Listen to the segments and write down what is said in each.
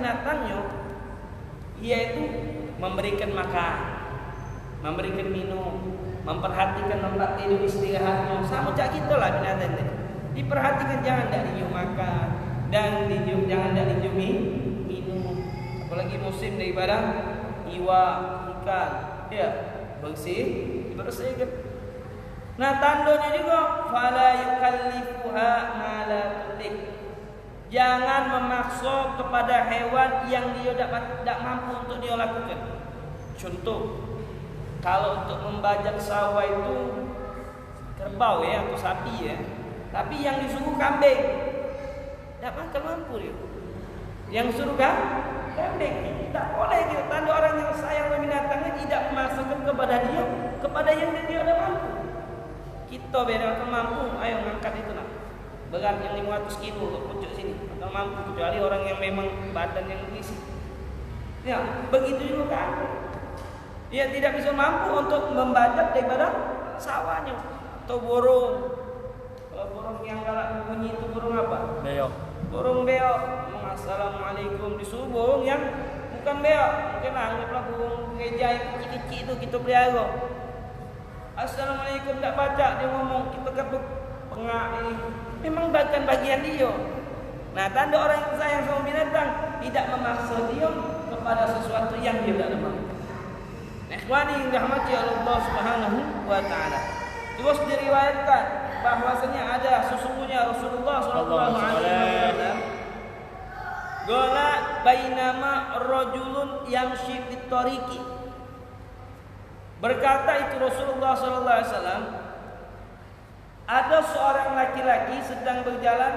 binatangnya, yaitu memberikan makan, memberikan minum, memperhatikan tempat tidur istirahatnya. Sama cak kita lah binatang tadi. Diperhatikan, jangan tak dijual makan dan jangan tak dijual minum. Apalagi musim daripada iwak, ikan, ya bersihkan. Nah, tandanya juga fala yukallifuha ma la tutik. Jangan memaksa kepada hewan yang dia tak mampu untuk dia lakukan. Contoh, kalau untuk membajak sawah itu kerbau ya atau sapi ya, tapi yang disuruh kambing, tak bakal mampu dia. Yang suruh kambing, tak boleh dia. Tanda orang yang sayang binatangnya tidak memaksakan kepada dia, kepada yang dia tidak mampu. Kita beda akan mampu, ayo ngangkat itu nak. Berat yang 500 kilo untuk pucuk sini, akan mampu kecuali orang yang memang badan yang berisi. Ya, begitu juga kambing. Dia tidak bisa mampu untuk membajak daripada sawahnya. Atau burung. Kalau burung yang galak bunyi itu burung apa? Beok. Burung beok. Assalamualaikum, disuruh burung yang bukan beok. Mungkin anggaplah burung gereja yang kecil-kecil itu kita pelihara. Assalamualaikum tak baca, dia ngomong kita kepuk pengak ini. Memang bukan bagian dia. Nah, tanda orang yang sayang sama binatang tidak memaksa dia kepada sesuatu yang dia tidak mampu. Ikhwani yang dirahmati Allah Subhanahu wa taala. Terus diriwayatkan bahwasanya ada sesungguhnya Rasulullah sallallahu alaihi wasallam qala bainama rajulun yamshi fit tariqi. Berkata itu Rasulullah sallallahu alaihi wasallam, ada seorang laki-laki sedang berjalan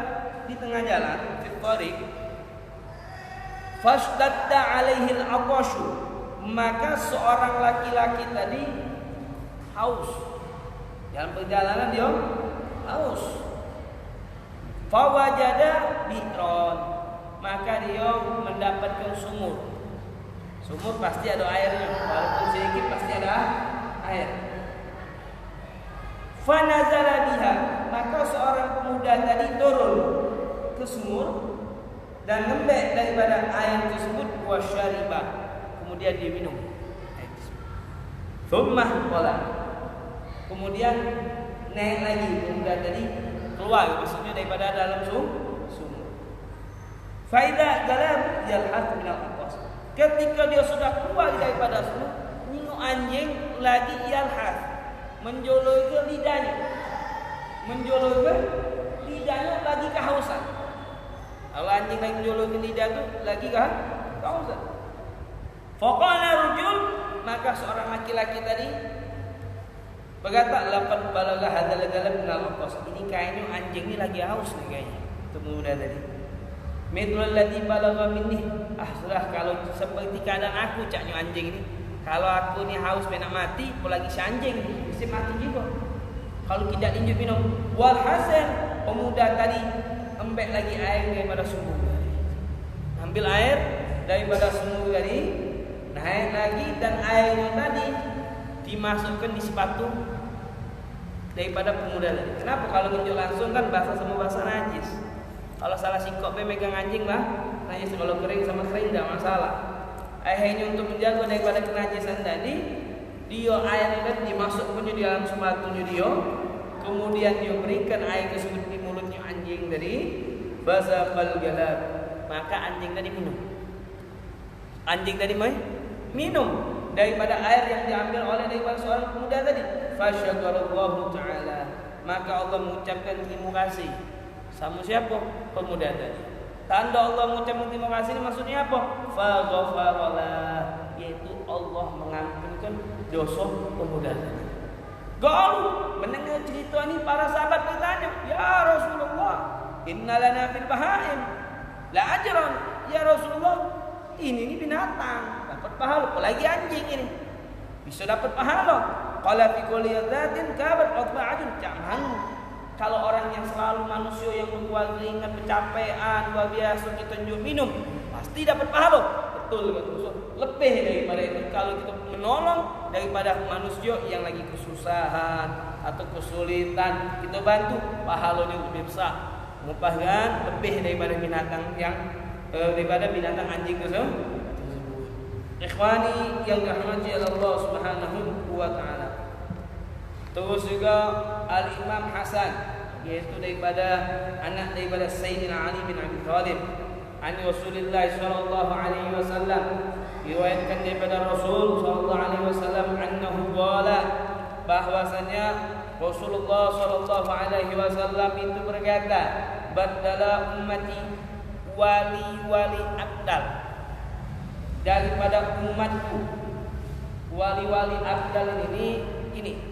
di tengah jalan fit tariq. Fashtadda alaihi al-atashu. Maka seorang laki-laki tadi haus. Dalam perjalanan dia haus. Fawajada bitron. Maka dia mendapatkan sumur. Sumur pasti ada airnya, walaupun sedikit pasti ada air. Fanazala biha. Maka seorang pemuda tadi turun ke sumur dan ngembek daripada air tersebut wa syariba. Kemudian dia minum. Thumma qala. Kemudian naik lagi pemuda tadi keluar, maksudnya daripada dalam sumur. Faida dalam yalhat min al-aqwas. Ketika dia sudah keluar daripada sumur, nengok anjing lagi yalhat, menjoloi ke lidahnya. Menjoloi ke lidahnya lagi kehausan. Kalau anjing lagi menjoloi ke lidah tu lagi kehausan. Faqala rajul, maka seorang laki-laki tadi berkata, laqad balagha hadzal galab min al-aqwas. Ini kayaknya anjing ini lagi haus nih kayaknya. Itu muda tadi. Mithlul ladzi balagha minni. Sudah kalau seperti keadaan aku caknya anjing ini. Kalau aku ni haus nak mati, apalagi si anjing mesti mati juga. Kalau tidak lanjut minum. Wal hasan, pemuda tadi embek lagi air daripada sumur. Ambil air daripada sumur tadi, naik lagi dan airnya tadi dimasukkan di sepatu daripada pemuda tadi. Kenapa? Kalau nginjak langsung kan basah sama basah najis. Kalau salah sikap megang anjing lah najis. Kalau kering sama kering tidak masalah. Akhirnya untuk menjaga daripada kenajisan tadi, dia airnya tadi dimasukkan di dalam sepatunya dia. Kemudian dia berikan air tersebut di mulutnya anjing tadi. Basaqal galab. Maka anjing tadi minum. Anjing tadi minum daripada air yang diambil oleh daripada seorang pemuda tadi. Fasyakarallahu ta'ala. Maka Allah mengucapkan terima kasih. Sama siapa? Pemuda tadi. Tanda Allah mengucapkan terima kasih ini maksudnya apa? Faghfaralah, yaitu Allah mengampunkan dosa pemuda tadi. Galu mendengar cerita ini para sahabat bertanya, ya Rasulullah, innalana fil bahaim la ajran. Ya Rasulullah, ini binatang dapat pahala, apalagi anjing ini bisa dapat pahala. Qala fi kulli yadatin kabat utba'atun jam'an. Kalau orang yang selalu manusia yang membuat keringat, pencapaian luar biasa, kita tunjuk minum, pasti dapat pahala. Betul kan? Lebih daripada itu kalau kita menolong daripada manusia yang lagi kesusahan atau kesulitan, kita bantu, pahalanya lebih besar. Merupakan lebih daripada binatang yang daripada binatang anjing tersebut. Ikhwani yang dirahmati Allah Subhanahu wa taala. Terus juga Al-Imam Hasan, yaitu anak daripada Sayyidina Ali bin Abi Thalib, an Rasulullah sallallahu alaihi wasallam, diriwayatkan daripada Rasul sallallahu alaihi wasallam annahu qala, bahwasanya Rasulullah sallallahu alaihi wasallam itu berkata, badala ummati wali abdal, daripada umatku wali abdal ini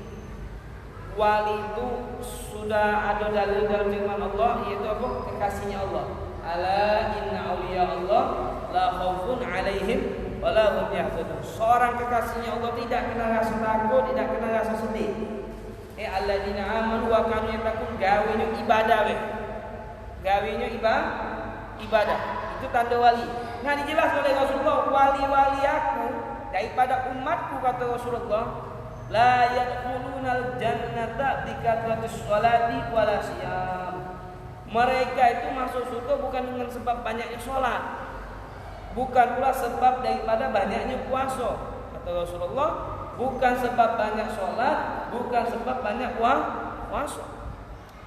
wali itu sudah ada dalil dalam firman Allah, yaitu apa? Kekasihnya Allah. Ala inna awliya Allah la khaufun alaihim wa la hum yahzanun. Seorang kekasihnya Allah tidak kena rasa takut, tidak kena rasa sedih. Alladzina amanu wa kanu yattaqun, gawenya ibadah weh. Gawenya ibadah. Itu tanda wali. Nah, dijelas oleh Rasulullah, wali-wali aku daripada umatku, kata Rasulullah, la yadkhulunal jannata bi kathratis sholati wala siyam. Mereka itu masuk surga bukan dengan sebab banyaknya sholat, bukan pula sebab daripada banyaknya puasa, kata Rasulullah. Bukan sebab banyak sholat, bukan sebab banyak puasa.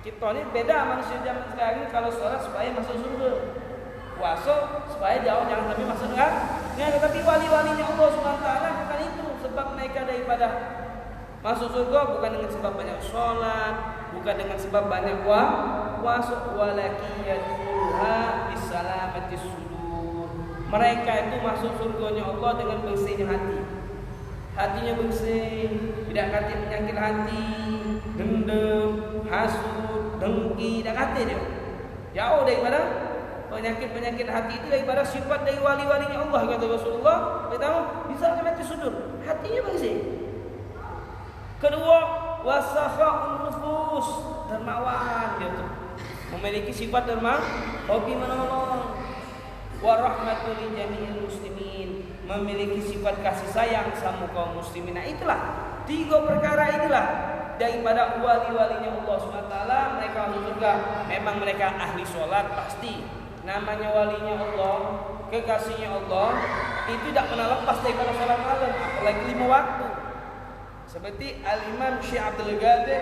Kita ini beda manusia zaman sekarang. Kalau sholat supaya masuk surga, puasa supaya jauh jangan sampai masuk neraka. Tetapi wali-walinya Allah Subhanahu wa taala bukan itu sebab mereka daripada masuk surga, bukan dengan sebab banyak sholat, bukan dengan sebab banyak puasa, walakiyatuha bisalamati sudur. Mereka itu masuk surganya Allah dengan bersihnya hati. Hatinya bersih, tidak kata penyakit hati, dendam, hasud, dengki, tidak kata dia. Jauh daripada penyakit hati itu, daripada sifat dari wali-walinya Allah, kata Rasulullah. Pertama, bisa mati sudur, hatinya bersih. Kedua, wasakha'un nufus, dermawan dia tuh. Memiliki sifat dermawan, hobi menolong. Wa rahmatul lil jami'il muslimin, memiliki sifat kasih sayang sama kaum muslimin. Nah, itulah tiga perkara inilah daripada wali-walinya Allah SWT. Mereka masuk surga. Memang mereka ahli sholat pasti. Namanya walinya Allah, kekasihnya Allah, itu tidak pernah lepas daripada sholat malam, apalagi 5 waktu. Seperti Al-Imam Syekh Abdul Qadir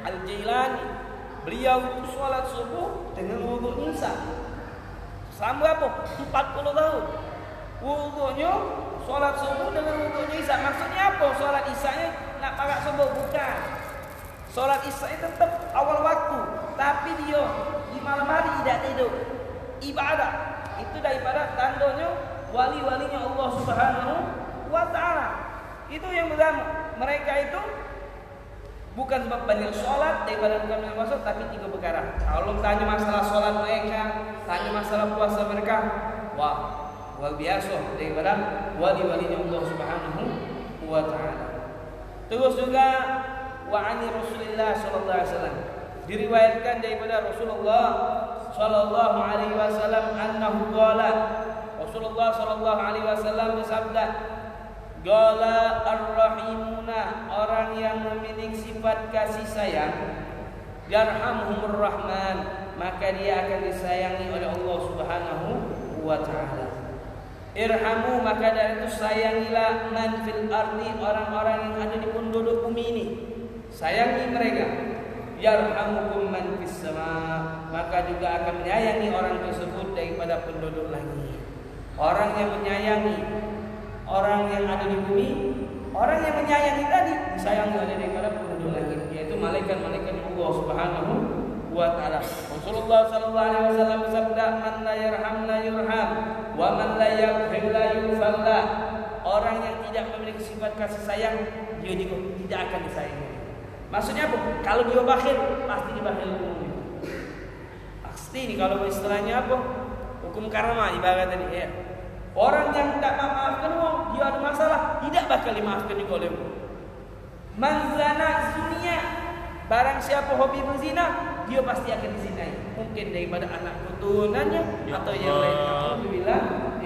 Al-Jailani, beliau itu sholat subuh dengan wudu nisa. Selama berapa? 40 tahun. Wudunya sholat subuh dengan wudu nisa. Maksudnya apa? Sholat isya-nya nak pakai subuh? Bukan. Sholat isya tetap awal waktu, tapi dia di malam hari tidak tidur. Ibadah itu daripada tandanya wali-walinya Allah Subhanahu wa taala. Itu yang pertama. Mereka itu bukan sebab banyak sholat daripada bukan banyak puasa, tapi 3 perkara. Kalau tanya masalah sholat mereka, tanya masalah puasa mereka, wah, luar biasa daripada wali-walinya Allah Subhanahu wa taala. Terus juga wa ani Rasulillah sallallahu alaihi wasallam, diriwayatkan daripada Rasulullah sallallahu alaihi wasallam annahu qala, Rasulullah sallallahu alaihi wasallam bersabda, qala ar-rahimuna, orang yang memiliki sifat kasih sayang, yarhamhumur rahman, maka dia akan disayangi oleh Allah Subhanahu wa taala. Irhamu, maka dari itu sayangilah man fil ardi, orang-orang yang ada di penduduk bumi ini, sayangi mereka. Yarhamukum man fis sama, maka juga akan menyayangi orang tersebut daripada penduduk langit. Orang yang menyayangi orang yang ada di bumi, orang yang menyayangi tadi disayangi oleh daripada penduduk langit, yaitu malaikat-malaikat Allah Subhanahu wa taala. Rasulullah sallallahu alaihi wasallam bersabda, man la yarham la yurham wa man la yaghfir la yughfar lah. Orang yang tidak memiliki sifat kasih sayang, dia tidak akan disayangi. Maksudnya apa? Kalau dia bakhil, pasti dibakhil umumnya. Pasti ini kalau istilahnya apa? Hukum karma ibarat tadi ya. Orang yang tidak memaafkan orang, dia ada masalah, tidak bakal dimaafkan juga oleh Allah. Man zana zunia, barang siapa hobi berzina, dia pasti akan dizinai. Mungkin daripada anak keturunannya ya atau yang lain. Alhamdulillah.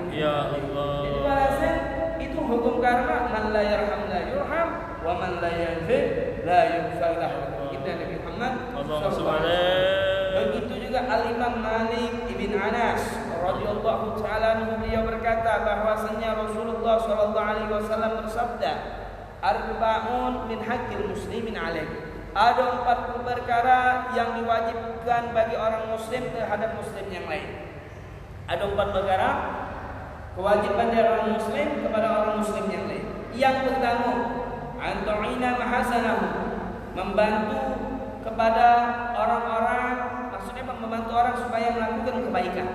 Ya Allah. Jadi balasan itu hukum karma, man la yarham la yurham wa man la yaghfir la yughfar lahu. Kita Nabi Muhammad sallallahu alaihi wasallam. Begitu juga Al-Imam Malik ibn Anas radhiyallahu radhiyallahu taala anhu, beliau berkata bahwasanya Rasulullah sallallahu alaihi wasallam bersabda, arba'un min haqqil muslimin alaih. Ada 40 perkara yang diwajibkan bagi orang muslim terhadap muslim yang lain. Ada 4 perkara kewajiban dari orang muslim kepada orang muslim yang lain. Yang pertama, antu'ina mahasanahu, membantu kepada orang-orang, maksudnya membantu orang supaya melakukan kebaikan.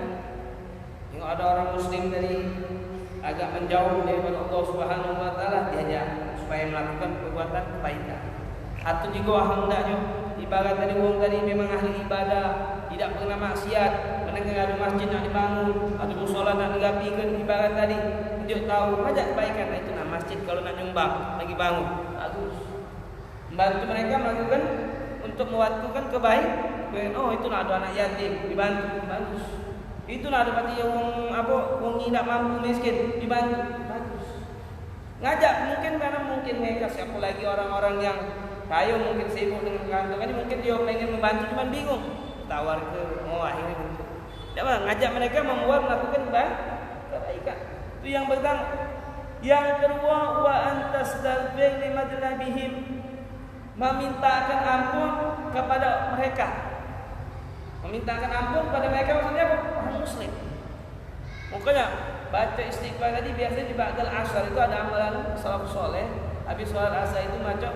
Yang ada orang muslim tadi agak menjauh daripada Allah Subhanahu wa taala, diajak supaya melakukan perbuatan kebaikan. Atau juga hendaknya ibarat tadi orang tadi memang ahli ibadah, tidak pernah maksiat, mendengar ada masjid nak dibangun, ada musola nak digapikan, ibarat tadi dia tahu ajak kebaikan. Nah, itu nak masjid kalau nak nyembah lagi bangun, bagus. Membantu mereka melakukan untuk mewaktukan kebaikan. Oh, itu nak ada anak yatim dibantu, bagus. Itu nak ada pati yang orang tidak mampu miskin dibantu, bagus. Ngajak mungkin karena mungkin mereka siapa lagi orang-orang yang kaya mungkin sibuk dengan kantor ini, mungkin dia pengen membantu cuma bingung tawar ke akhirnya gitu. Tidak ngajak mereka membuat melakukan kebaikan. Itu yang pertama. Yang kedua, wa antastaghfir limadnabihim, memintakan ampun kepada mereka. Memintakan ampun kepada mereka maksudnya apa? Orang muslim. Makanya baca istighfar tadi biasanya di ba'dal asar itu ada amalan salafus saleh. Habis salat asar itu baca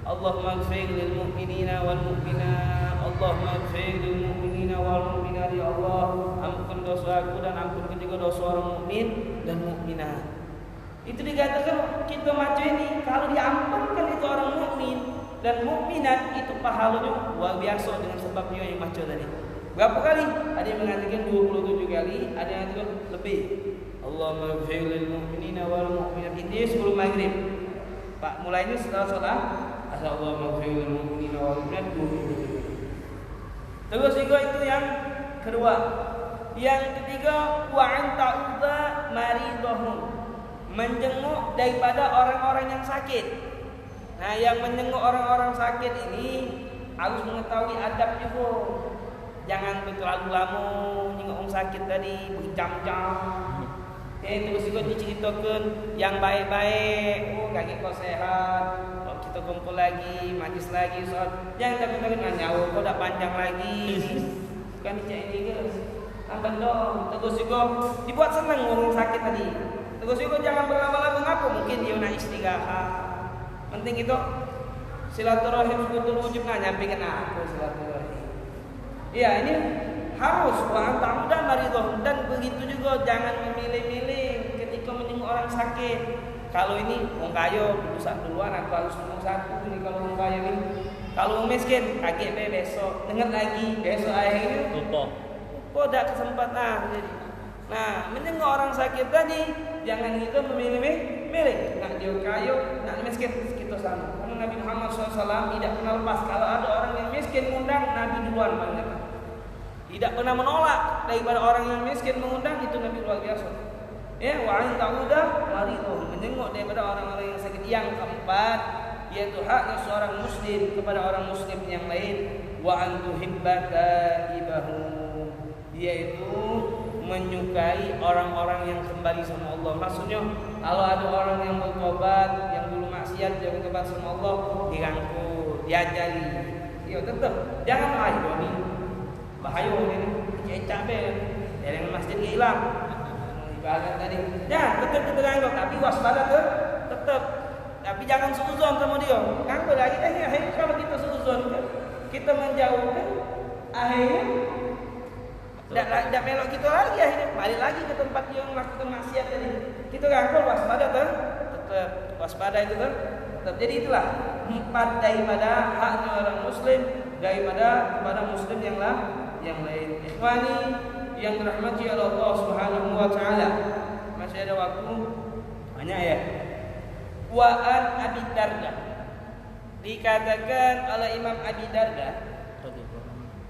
Allahumma ighfir lil mu'minina wal mu'minat, Allahumma ighfir lil mu'minina wal mu'minat, ya Allah ampun dosaku dan ampun juga dosa orang mukmin dan mukminat. Itu dikatakan kita baca ini kalau diampunkan itu orang mukmin dan mukminat, itu pahalanya luar biasa dengan sebab dia yang baca tadi. Berapa kali? Ada yang mengatakan 27 kali, ada yang mengatakan lebih. Allahumma ighfir lil mu'minina wal mu'minat. Itu sebelum maghrib. Pak, mulainya setelah salat Allahumma ighfir lil mu'minina wal mu'minat. Terus juga itu yang kedua. Yang ketiga, wa anta'udha maridahum, menjenguk daripada orang-orang yang sakit. Nah, yang menjenguk orang-orang sakit ini harus mengetahui adab juga. Jangan terlalu lama jenguk orang sakit tadi berjam-jam. Terus juga diceritakan yang baik-baik. Oh, kaki kau sehat. Kalau kita kumpul lagi, majlis lagi, soal jangan takut-takut nyawa kau dah panjang lagi. Bukan dicek ini ke? Tambah dong. Terus juga dibuat senang orang sakit tadi. Terus juga jangan berlama-lama ngapa? Mungkin dia nak istirahat. Penting itu silaturahim betul wujud nyampe kena aku silaturahim. Iya, ini harus wa ta'udan maridhum, dan begitu juga jangan memilih-milih ketika menjenguk orang sakit. Kalau ini orang kaya urusan duluan, aku harus ngomong satu ini kalau orang kaya ini. Kalau orang miskin kaget besok, dengar lagi besok akhirnya lupa. Kok ada kesempatan jadi. Nah, menjenguk orang sakit tadi jangan kita memilih-milih. Nak dia kaya, nak miskin kita sama. Karena Nabi Muhammad SAW tidak pernah lepas kalau ada orang yang miskin mengundang, Nabi duluan banget. Tidak pernah menolak daripada orang yang miskin mengundang, itu Nabi luar biasa. Ya, wa anta'udah maridhum, menjenguk daripada orang-orang yang sakit. Yang keempat, yaitu haknya seorang muslim kepada orang muslim yang lain, wa antuhibbata ibahu, yaitu menyukai orang-orang yang kembali sama Allah. Maksudnya kalau ada orang yang bertobat, yang dulu maksiat dia bertobat sama Allah, dirangkul, diajari. Ya tetap jangan ayo ni bahaya ini cecak be. Yang masjid hilang. Ibarat tadi. Jangan tetap kita rangkul, tapi waspada tetap. Tapi jangan suzon sama dia. Rangkul lagi akhirnya kalau kita suzon kita menjauhkan akhirnya tidak melok kita lagi, akhirnya balik lagi ke tempat yang melakukan maksiat tadi. Kita rangkul waspada tetap waspada itu tetap. Jadi itulah empat daripada haknya orang muslim daripada kepada muslim yang lain. Ikhwani yang dirahmati oleh Allah Subhanahu wa taala. Masih ada waktu banyak ya. Wa an Abi Darda, dikatakan oleh Imam Abi Darda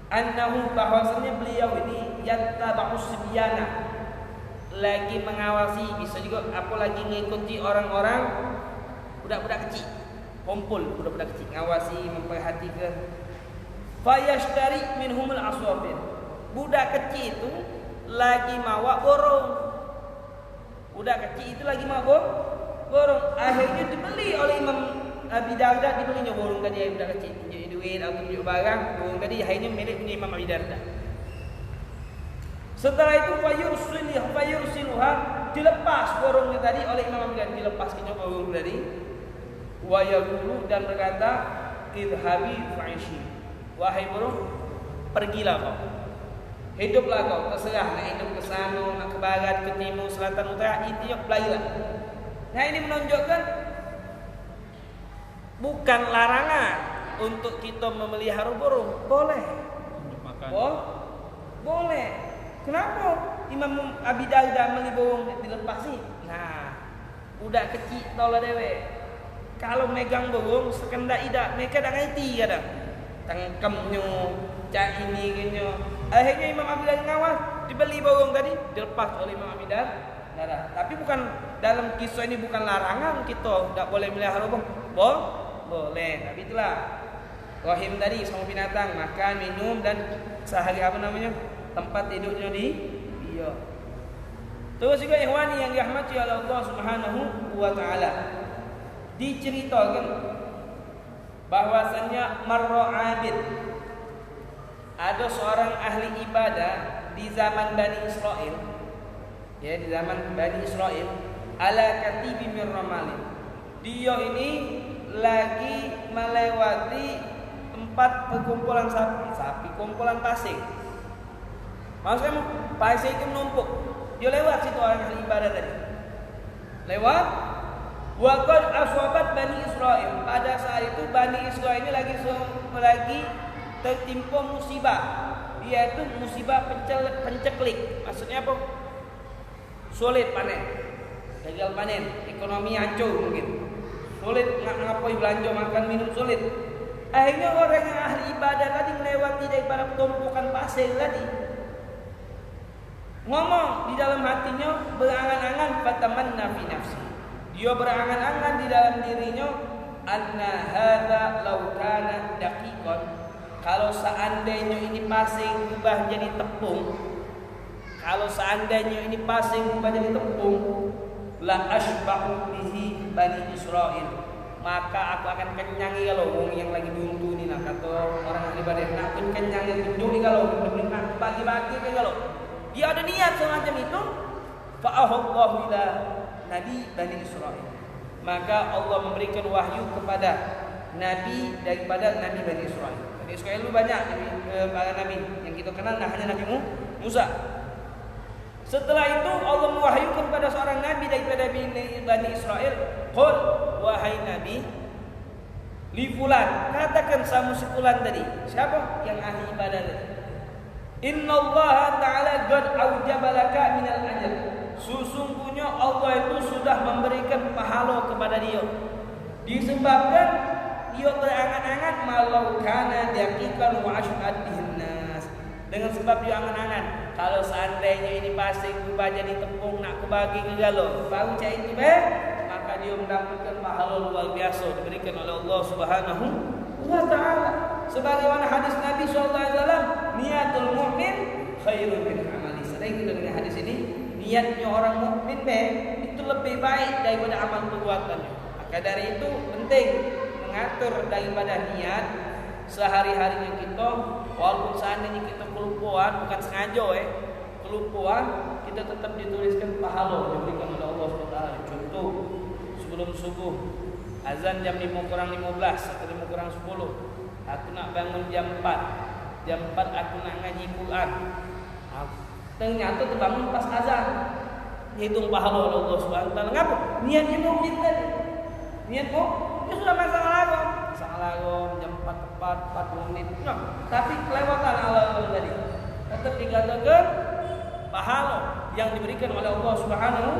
annahu, bahwasanya beliau ini yattaba'us sibyana, lagi mengawasi, bisa juga apa lagi mengikuti orang-orang budak-budak kecil, kumpul budak-budak kecil, ngawasi, memperhatikan. Fayashtari minhumul aswabir, budak kecil itu lagi mawa borong. Budak kecil itu lagi mawa borong. Akhirnya dibeli oleh Imam Abi Darda, dibelinya borong tadi budak kecil, tunjuk duit atau tunjuk barang. Borong tadi akhirnya milik punya Imam Abi Darda. Setelah itu fayursiluha, dilepas borongnya tadi oleh Imam Abi Darda, dilepas ke borong tadi. Wa yaqulu, dan berkata, idhabi fa'ishi, wahai burung, pergilah kau, hiduplah kau, terserah nak hidup ke sana, nak ke barat, ke timur, selatan, utara, itu pergilah. Nah, ini menunjukkan bukan larangan untuk kita memelihara burung, boleh. Boleh. Kenapa Imam Abi Darda beli burung dilepas sih? Nah, budak kecil taulah dewe. Kalau megang burung sekendak idak, mereka dah ngerti kadang. Tangkemnya, cak ini gini. Akhirnya Imam Abi Darda ngawal, dibeli burung tadi, dilepas oleh Imam Abi Darda. Tapi bukan dalam kisah ini bukan larangan kita tak boleh melihara burung. Boleh. Tapi itulah rahim tadi sama binatang, makan, minum dan sehari tempat tidurnya dia. Terus juga ikhwani yang dirahmati oleh Allah Subhanahu wa taala. Diceritakan bahwasannya marra abid, ada seorang ahli ibadah di zaman Bani Israel, ya, di zaman Bani Israel, ala katibi min ramalin. Dia ini lagi melewati tempat perkumpulan sapi, kumpulan pasir. Maksudnya pasir itu menumpuk. Dia lewat situ orang ahli ibadah tadi. Lewat. Wa qad aswabat Bani Israil. Pada saat itu Bani Israil ini lagi tertimpa musibah, yaitu musibah penceklik. Maksudnya apa? Sulit panen, gagal panen, ekonomi hancur mungkin. Sulit ngapain belanja, makan, minum sulit. Akhirnya orang yang ahli ibadah tadi melewati daripada tumpukan pasir tadi, ngomong di dalam hatinya, berangan-angan fatamanna fi nafsi. Dia berangan-angan di dalam dirinya, anna hadza law kana daqiqan, kalau seandainya ini pasir berubah jadi tepung, kalau seandainya ini pasir berubah jadi tepung, la asbahu bihi Bani Israil, maka aku akan kenyangi kalau wong yang lagi buntu ni, nak kata orang ahli ibadah, nak pun kenyangi tunjuk kalau nak bagi-bagi kalau dia ada niat semacam itu, fa'ahallahu ila Nabi Bani Israil, maka Allah memberikan wahyu kepada Nabi daripada Nabi Bani Israil. Bani Israil itu banyak para Nabi, yang kita kenal hanya Nabi Musa. Setelah itu Allah mewahyukan kepada seorang Nabi daripada Bani Israil, qul, wahai Nabi, li fulan, katakan sama si fulan tadi. Siapa? Yang ahli ibadah tadi. Inna Allah Ta'ala qad aujaba laka minal ajr, sesungguhnya Allah itu sudah memberikan pahala kepada dia, disebabkan dia berangan-angan malau kana daqiqan wa ashaddihin nas, dengan sebab dia angan-angan kalau seandainya ini pasir berubah jadi tepung nak kubagi ke galau baru cak itu maka dia mendapatkan pahala luar biasa diberikan oleh Allah Subhanahu wa taala. Sebagaimana hadis Nabi sallallahu alaihi wasallam, niatul mukmin khairun min amali. Sering kita dengar hadis ini, niatnya orang mukmin itu lebih baik daripada amal perbuatannya. Maka dari itu penting mengatur daripada niat sehari-harinya kita, walaupun seandainya kita kelupaan, bukan sengaja kelupaan, kita tetap dituliskan pahala diberikan oleh Allah SWT. Contoh, sebelum subuh azan jam 5 kurang 15 atau 5 kurang 10, aku nak bangun jam 4 aku nak ngaji Quran, ternyata terbangun pas azan, hitung pahala oleh Allah SWT. Ngapa? Niatnya mukmin tadi, niat dia sudah masalah lagu jam 4 tepat 40 menit, tapi kelewatan Allah tadi, tetap dikatakan pahala yang diberikan oleh Allah Subhanahu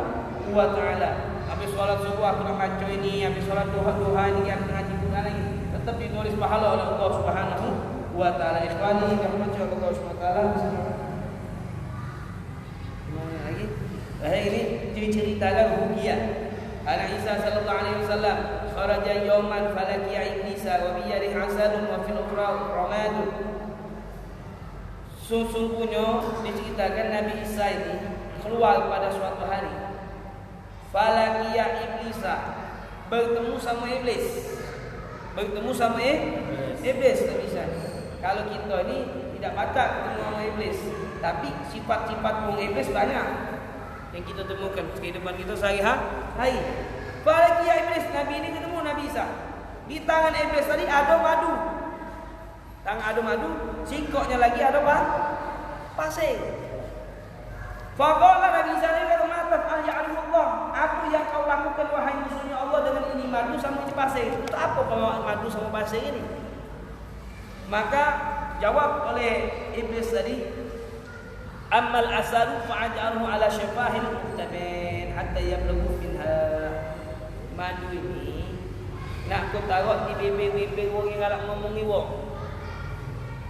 wa taala. Habis sholat subuh aku nak baca ini, habis sholat duha ini aku ngaji Quran lagi, tetap ditulis pahala oleh Allah Subhanahu wa taala. Ikhwani rahmati Allah Subhanahu wa taala. Mana lagi? Ini ceritakan ruqyah. Anak Isa sallallahu alaihi wasallam kharaja yawman falaqiya Iblisa wa bi yadihi asadun wa fil ukhra ramadun. Sesungguhnya diceritakan Nabi Isa ini keluar pada suatu hari. Falaqiya iblisa, bertemu sama iblis. Bertemu sama iblis Nabi Isa. Kalau kita ini tidak batak ketemu sama iblis, tapi sifat-sifat orang iblis banyak yang kita temukan di kehidupan kita sehari-hari. Falaqiya iblis, Nabi ini ketemu Nabi Isa. Di tangan iblis tadi ada madu. Tangan ada madu, singkoknya lagi ada pasir. Faqala Nabi Isa ini kata matan al-ya'rifullah, apa yang kau lakukan wahai musuhnya Allah dengan ini madu sama ini pasir? Itu apa kalau madu sama pasir ini? Maka jawab oleh iblis tadi, ammal asalu fa'aj'alhu ala syafahil muhtamin hatta yablughu minha. Madu ini nak kau taruh di bibir-bibir orang yang galak ngomongi wong,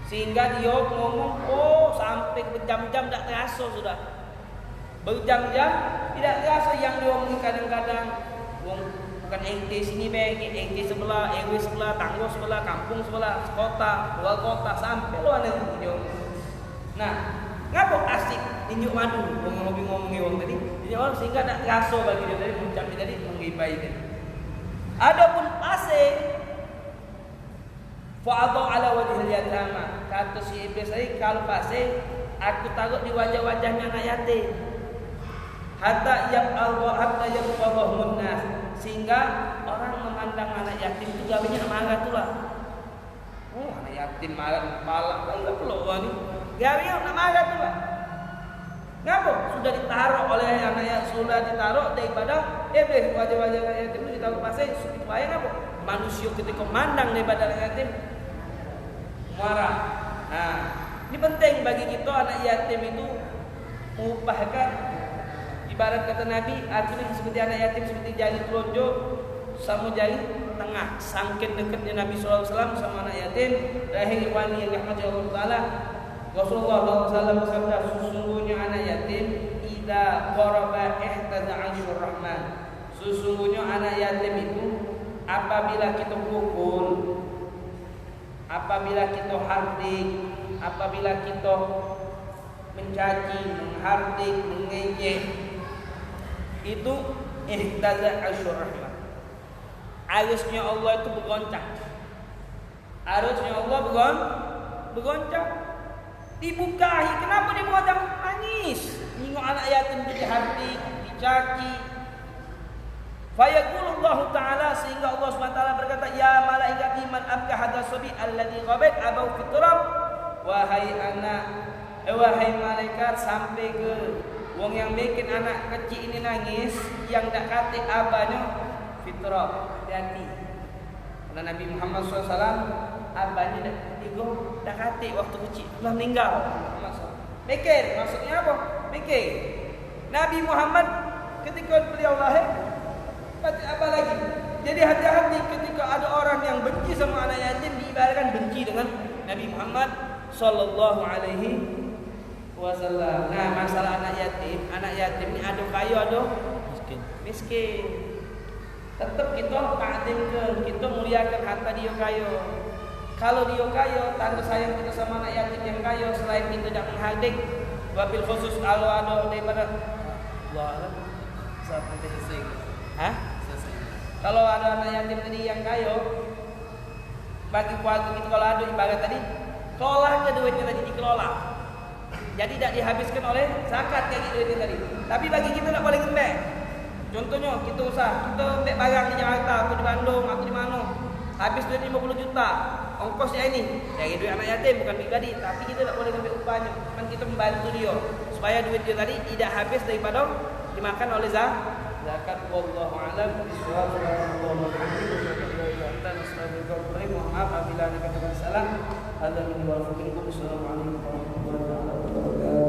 sehingga dia ngomong sampai berjam-jam tak terasa sudah. Berjam-jam tidak terasa yang dia omong. Kadang-kadang bukan ente sini bagi ente sebelah, RW sebelah, tangga sebelah, kampung sebelah, kota, luar kota, sampai luar negeri dia omong. Nah, ngapa asik ninjuk madu ngomong-ngomongi orang tadi? Jadi orang sehingga tak terasa bagi dia tadi ucap tadi menggibai tadi. Adapun pasir fa'adha ala wajhil yatama, kata si iblis tadi, kalau pasir aku taruh di wajah-wajahnya anak yatim. Hatta yaqadhahumun nas, sehingga orang memandang anak yatim itu gawinya marah tu lah. Anak yatim marah kepala enggak perlu ni. Gawinya nak marah tu lah. Ngapa? Sudah ditaruh oleh anak yang sudah ditaruh daripada iblis wajah-wajah anak yatim itu ditaruh pasir supaya ngapa? Manusia ketika mandang daripada anak yatim marah. Nah, ini penting bagi kita anak yatim itu merupakan ibarat kata Nabi, artinya seperti anak yatim seperti jari telunjuk sama jari tengah. Sangkin dekatnya Nabi SAW sama anak yatim. Rahim ikhwani yang dirahmati Allah Taala, Rasulullah SAW bersabda, sesungguhnya anak yatim idza qaraba ihtada 'aisyur rahman. Sesungguhnya anak yatim itu apabila kita pukul, apabila kita hardik, apabila kita mencaci, menghardik, mengejek, itu ihtada 'aisyur rahman. Arusnya Allah itu bergoncang. Arusnya Allah bergoncang. Dibukahi. Kenapa dia bergoncang? Nangis. Tengok anak yatim dihardik, dicaci. Fayaqulullahu ta'ala, sehingga Allah SWT berkata, ya malaikati man abka hadha sabi alladhi ghabat abau fitrab. Wahai malaikat, sampai ke wong yang bikin anak kecil ini nangis, yang tak kata abahnya fitrah, hati. Karena Nabi Muhammad SAW abahnya tak kata waktu kecil telah meninggal. Mikir, maksudnya apa? Mikir. Nabi Muhammad ketika beliau lahir, kata abah lagi. Jadi hati-hati ketika ada orang yang benci sama anak yatim, diibaratkan benci dengan Nabi Muhammad Sallallahu Alaihi Wasallam. Nah, masalah anak yatim ini ada kaya, ada miskin. Tetap kita takdimkan, kita muliakan harta dia kaya. Kalau dia kaya, tanda sayang kita sama anak yatim yang kaya, selain kita tidak menghardik, wabil khusus kalau ada daripada Allah sampai selesai. Kalau ada anak yatim tadi yang kaya, bagi keluarga kita kalau ada ibarat tadi, kelola ke duitnya tadi dikelola. Jadi tidak dihabiskan oleh zakat kayak gitu duitnya tadi. Tapi bagi kita tak boleh ngembek. Contohnya kita usah, kita ngembek barang di Jakarta atau di Bandung atau di mana, habis duit 50 juta, ongkosnya ini dari duit anak yatim bukan pribadi, tapi kita tak boleh ngembek upahnya. Kan kita membantu dia supaya duit dia tadi tidak habis daripada dimakan oleh zakat. Wallahu a'lam bishawab. Mohon maaf apabila ada kata-kata salah. Assalamualaikum warahmatullahi wabarakatuh.